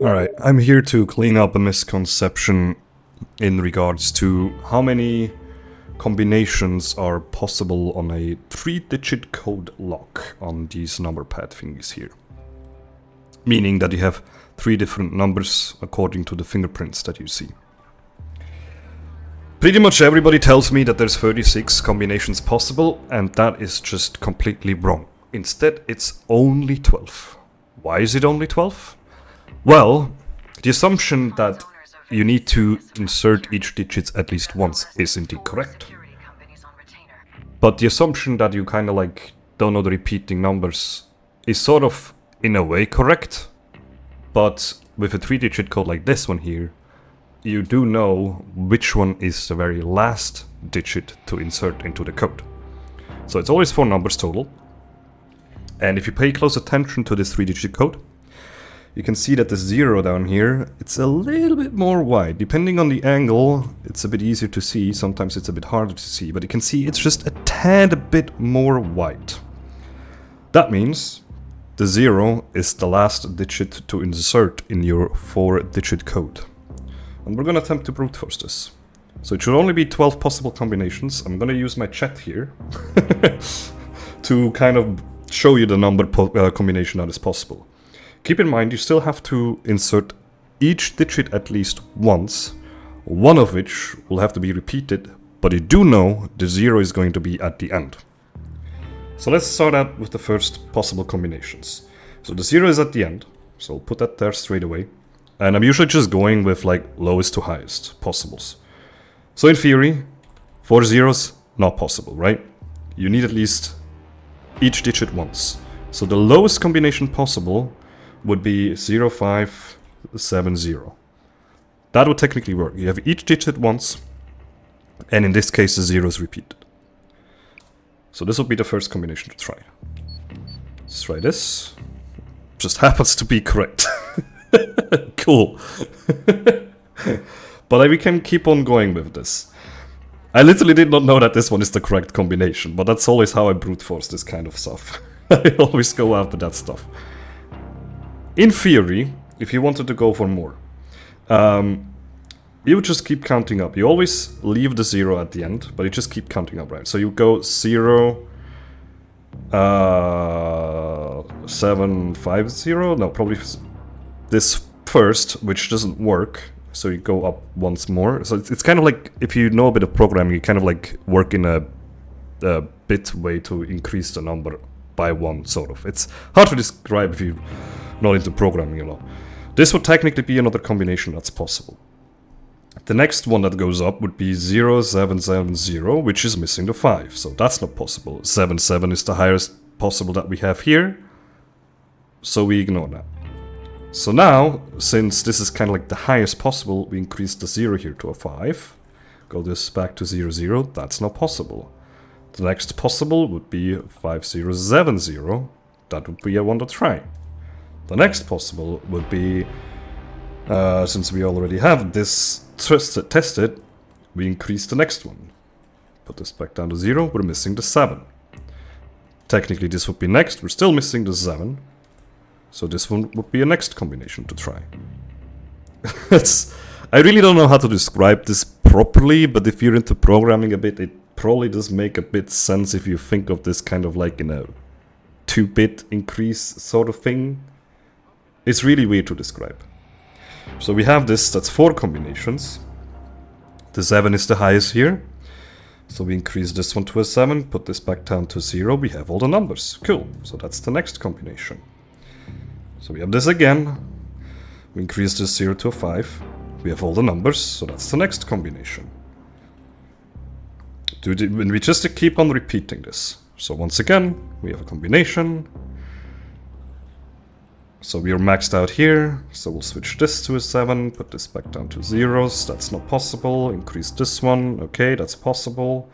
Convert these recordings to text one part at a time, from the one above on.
Alright, I'm here to clean up a misconception in regards to how many combinations are possible on a 3-digit code lock on these number pad thingies here. Meaning that you have 3 different numbers according to the fingerprints that you see. Pretty much everybody tells me that there's 36 combinations possible, and that is just completely wrong. Instead, it's only 12. Why is it only 12? Well, the assumption that you need to insert each digit at least once is indeed correct. But the assumption that you kind of like don't know the repeating numbers is sort of in a way correct. But with a 3-digit code like this one here, you do know which one is the very last digit to insert into the code. So it's always 4 numbers total. And if you pay close attention to this 3-digit code, you can see that the 0 down here, it's a little bit more wide. Depending on the angle, it's a bit easier to see. Sometimes it's a bit harder to see, but you can see it's just a tad bit more wide. That means the 0 is the last digit to insert in your 4-digit code. And we're gonna attempt to brute force this. So it should only be 12 possible combinations. I'm gonna use my chat here to kind of show you the number combination that is possible. Keep in mind, you still have to insert each digit at least once, one of which will have to be repeated, but you do know the 0 is going to be at the end. So let's start out with the first possible combinations. So the 0 is at the end, so I'll put that there straight away. And I'm usually just going with like lowest to highest possibles. So in theory, 4 zeros, not possible, right? You need at least each digit once. So the lowest combination possible would be 0570. That would technically work. You have each digit once, and in this case the 0 is repeated. So this will be the first combination to try. Let's try this. Just happens to be correct. Cool. But we can keep on going with this. I literally did not know that this one is the correct combination, but that's always how I brute force this kind of stuff. I always go after that stuff. In theory, if you wanted to go for more, you would just keep counting up. You always leave the 0 at the end, but you just keep counting up, right? So you go 0, 750, no, probably this first, which doesn't work. So you go up once more. So it's kind of like, if you know a bit of programming, you kind of like work in a bit way to increase the number by 1, sort of. It's hard to describe if you're not into programming a lot. This would technically be another combination that's possible. The next one that goes up would be 0770, which is missing the 5, so that's not possible. 77 is the highest possible that we have here, so we ignore that. So now, since this is kind of like the highest possible, we increase the 0 here to a 5. Go this back to 00, that's not possible. The next possible would be 5070, that would be a one to try. The next possible would be, since we already have this tested, we increase the next one. Put this back down to 0, we're missing the 7. Technically this would be next, we're still missing the 7. So this one would be a next combination to try. I really don't know how to describe this properly, but if you're into programming a bit, it probably does make a bit sense if you think of this kind of like in a 2-bit increase sort of thing. It's really weird to describe. So we have this, that's 4 combinations. The 7 is the highest here. So we increase this one to a 7, put this back down to 0, we have all the numbers. Cool, so that's the next combination. So we have this again, we increase this 0 to a 5, we have all the numbers, so that's the next combination. And we just keep on repeating this. So once again, we have a combination. So we are maxed out here, so we'll switch this to a 7, put this back down to zeros, that's not possible, increase this one, okay, that's possible.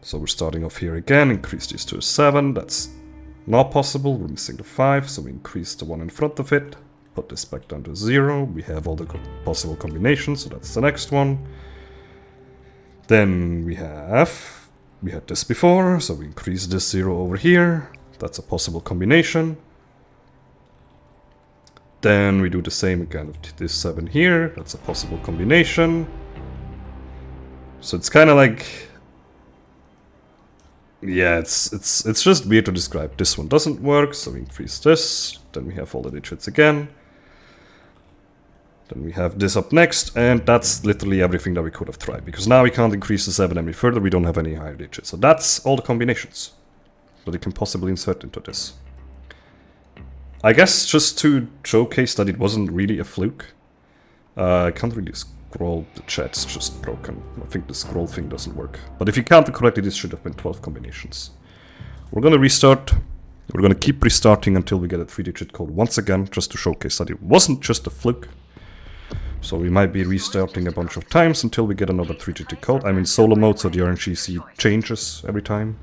So we're starting off here again, increase this to a 7, that's not possible, we're missing the 5, so we increase the one in front of it, put this back down to 0, we have all the possible combinations, so that's the next one. Then we had this before, so we increase this 0 over here, that's a possible combination. Then we do the same again with this 7 here. That's a possible combination. So it's kind of like... Yeah, it's just weird to describe. This one doesn't work, so we increase this. Then we have all the digits again. Then we have this up next, and that's literally everything that we could have tried. Because now we can't increase the 7 any further, we don't have any higher digits. So that's all the combinations that we can possibly insert into this. I guess just to showcase that it wasn't really a fluke. I can't really scroll, the chat's just broken. I think the scroll thing doesn't work. But if you counted correctly, this should have been 12 combinations. We're gonna restart. We're gonna keep restarting until we get a 3-digit code once again, just to showcase that it wasn't just a fluke. So we might be restarting a bunch of times until we get another 3-digit code. I'm in solo mode, so the RNG changes every time.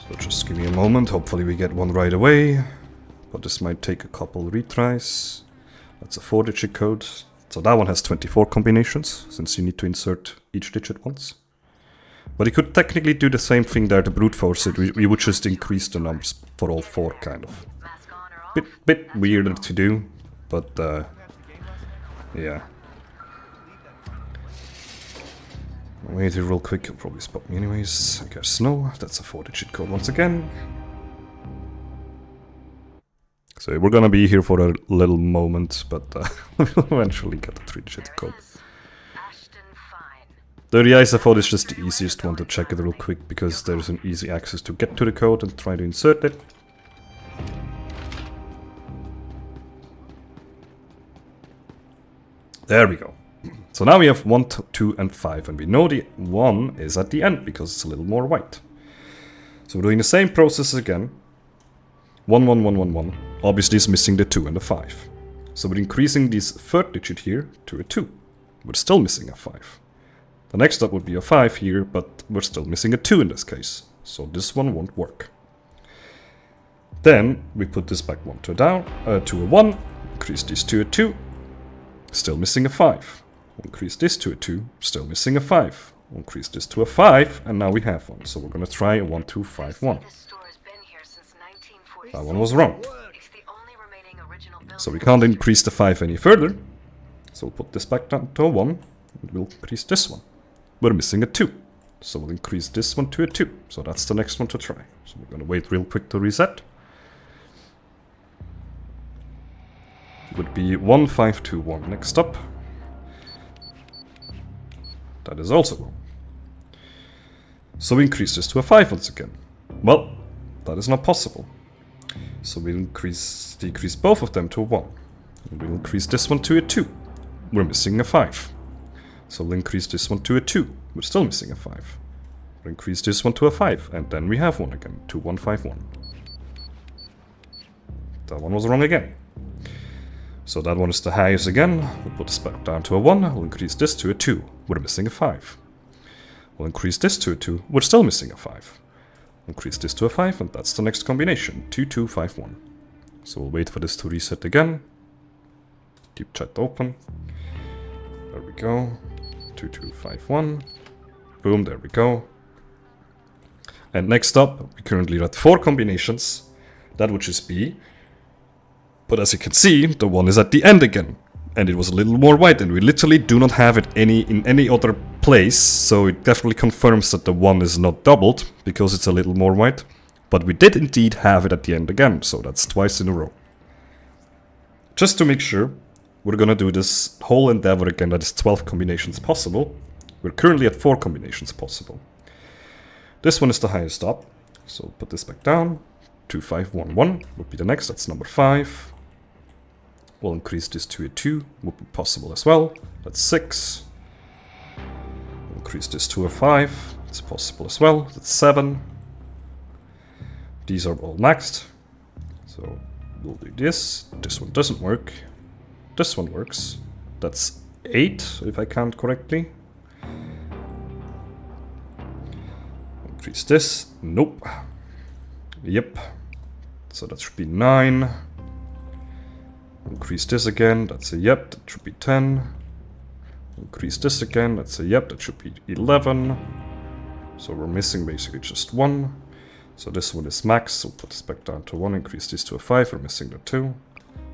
So just give me a moment, hopefully we get one right away. But this might take a couple retries. That's a 4-digit code. So that one has 24 combinations, since you need to insert each digit once. But you could technically do the same thing there to brute force it. We would just increase the numbers for all 4, kind of. Bit weirder to do, but yeah. Wait here real quick, you'll probably spot me anyways. I guess no, that's a 4-digit code once again. So we're gonna be here for a little moment, but we'll eventually get the 3-digit code. The ISFO is just the easiest one to check it real quick, because there's an easy access to get to the code and try to insert it. There we go. So now we have 1, 2, and 5, and we know the 1 is at the end because it's a little more white. So we're doing the same process again. 1, 1, 1, 1, 1. Obviously it's missing the 2 and the 5. So we're increasing this 3rd digit here to a 2. We're still missing a 5. The next up would be a 5 here, but we're still missing a 2 in this case. So this one won't work. Then we put this back 1 to a 1. Increase this to a 2. Still missing a 5. We'll increase this to a 2. Still missing a 5. We'll increase this to a 5, and now we have 1. So we're going to try a 1, 2, 5, 1. That one was wrong. So we can't increase the 5 any further. So we'll put this back down to a 1, and we'll increase this one. We're missing a 2. So we'll increase this one to a 2. So that's the next one to try. So we're going to wait real quick to reset. Would be 1, 5, 2, 1 next up. That is also wrong. So we increase this to a 5 once again. Well, that is not possible. So we'll decrease both of them to a 1. And we'll increase this one to a 2. We're missing a 5. So we'll increase this one to a 2. We're still missing a 5. We'll increase this one to a 5. And then we have 1 again. 2, 1, 5, 1. That one was wrong again. So that one is the highest again. We'll put this back down to a 1. We'll increase this to a 2. We're missing a 5. We'll increase this to a 2. We're still missing a 5. Increase this to a 5, and that's the next combination. 2, 2, 5, 1. So we'll wait for this to reset again. Keep chat open. There we go. 2, 2, 5, 1. Boom, there we go. And next up, we currently are at 4 combinations. That would just be... But as you can see, the 1 is at the end again. And it was a little more white, and we literally do not have it in any other place. So it definitely confirms that the 1 is not doubled, because it's a little more white. But we did indeed have it at the end again, so that's twice in a row. Just to make sure, we're gonna do this whole endeavor again, that is 12 combinations possible. We're currently at 4 combinations possible. This one is the highest up, so put this back down. 2, 5, 1, 1 would be the next, that's number 5. We'll increase this to a 2, would be possible as well. That's 6. We'll increase this to a 5, it's possible as well. That's 7. These are all maxed. So we'll do this. This one doesn't work. This one works. That's 8, if I count correctly. Increase this. Nope. Yep. So that should be 9. Increase this again, that's a yep, that should be 10. Increase this again, that's a yep, that should be 11. So we're missing basically just 1. So this one is max, so put this back down to 1, increase this to a 5, we're missing the 2.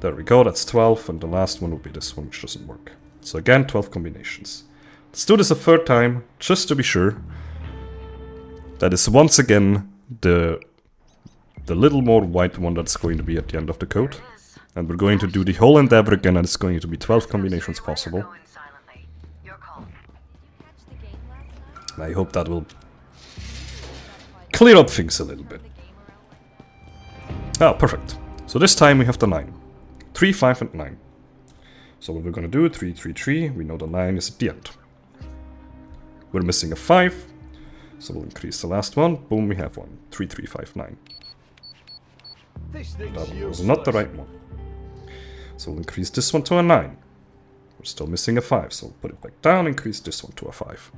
There we go, that's 12, and the last one will be this one, which doesn't work. So again, 12 combinations. Let's do this a third time, just to be sure. That is once again the little more white one that's going to be at the end of the code. And we're going to do the whole endeavor again, and it's going to be 12 combinations possible. And I hope that will clear up things a little bit. Ah, perfect. So this time we have the 9. 3, 5, and 9. So what we're going to do, 3, 3, 3, we know the 9 is at the end. We're missing a 5, so we'll increase the last one. Boom, we have one. 3, 3, 5, 9. That was not the right one. So we'll increase this one to a 9. We're still missing a 5, so we'll put it back down, increase this one to a 5.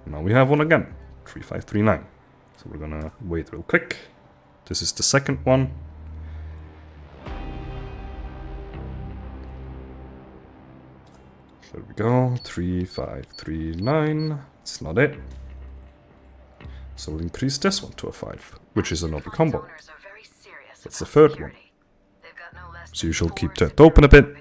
Now we have one again. 3, 5, 3, 9. So we're gonna wait real quick. This is the second one. There we go. 3, 5, 3, 9. It's not it. So we'll increase this one to a 5, which is another combo. That's the third one. So you shall keep that open a bit.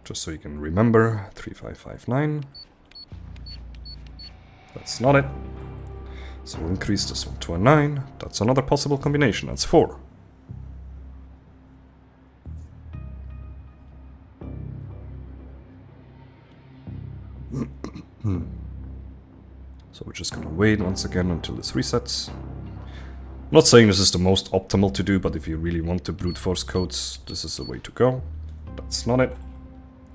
Just so you can remember, 3, 5, 5, 9. That's not it. So we'll increase this one to a 9. That's another possible combination. That's 4. So we're just gonna wait once again until this resets. I'm not saying this is the most optimal to do, but if you really want to brute force codes, this is the way to go. That's not it.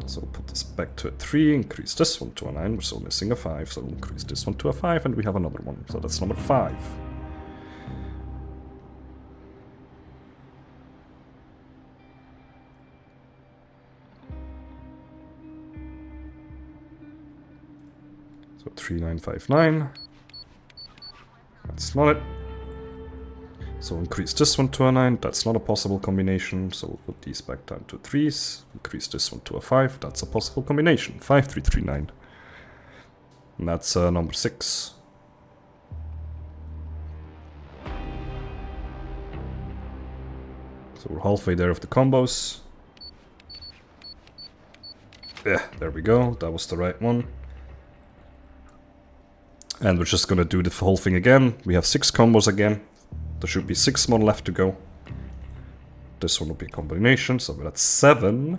So we'll put this back to a 3, increase this one to a 9, we're still missing a 5, so we'll increase this one to a 5, and we have another one, so that's number 5. So 3, 9, 5, 9. That's not it. So increase this one to a 9, that's not a possible combination, so we'll put these back down to 3s, increase this one to a 5, that's a possible combination, 5, 3, 3, 9. And that's number 6. So we're halfway there of the combos. Yeah, there we go, that was the right one. And we're just gonna do the whole thing again. We have 6 combos again. There should be 6 more left to go. This one will be a combination, so we're at 7.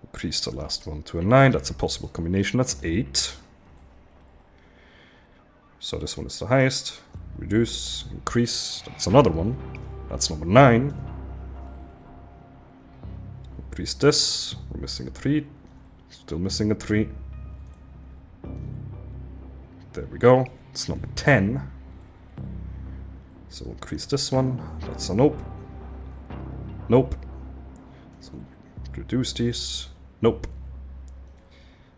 Increase the last one to a 9, that's a possible combination, that's 8. So this one is the highest. Reduce, increase, that's another one. That's number 9. Increase this, we're missing a 3. Still missing a 3. There we go, it's number 10. So we'll increase this one, that's a nope. Nope. So reduce these, nope.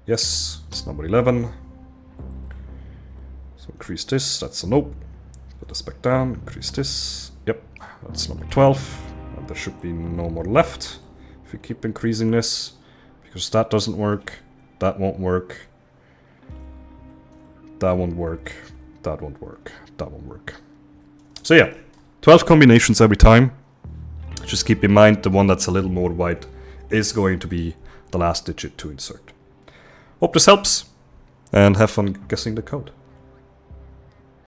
Yes, it's number 11. So increase this, that's a nope. Put this back down, increase this, yep, that's number 12. And there should be no more left if we keep increasing this, because that doesn't work, that won't work, that won't work, that won't work, that won't work. So yeah, 12 combinations every time. Just keep in mind the one that's a little more white is going to be the last digit to insert. Hope this helps, and have fun guessing the code.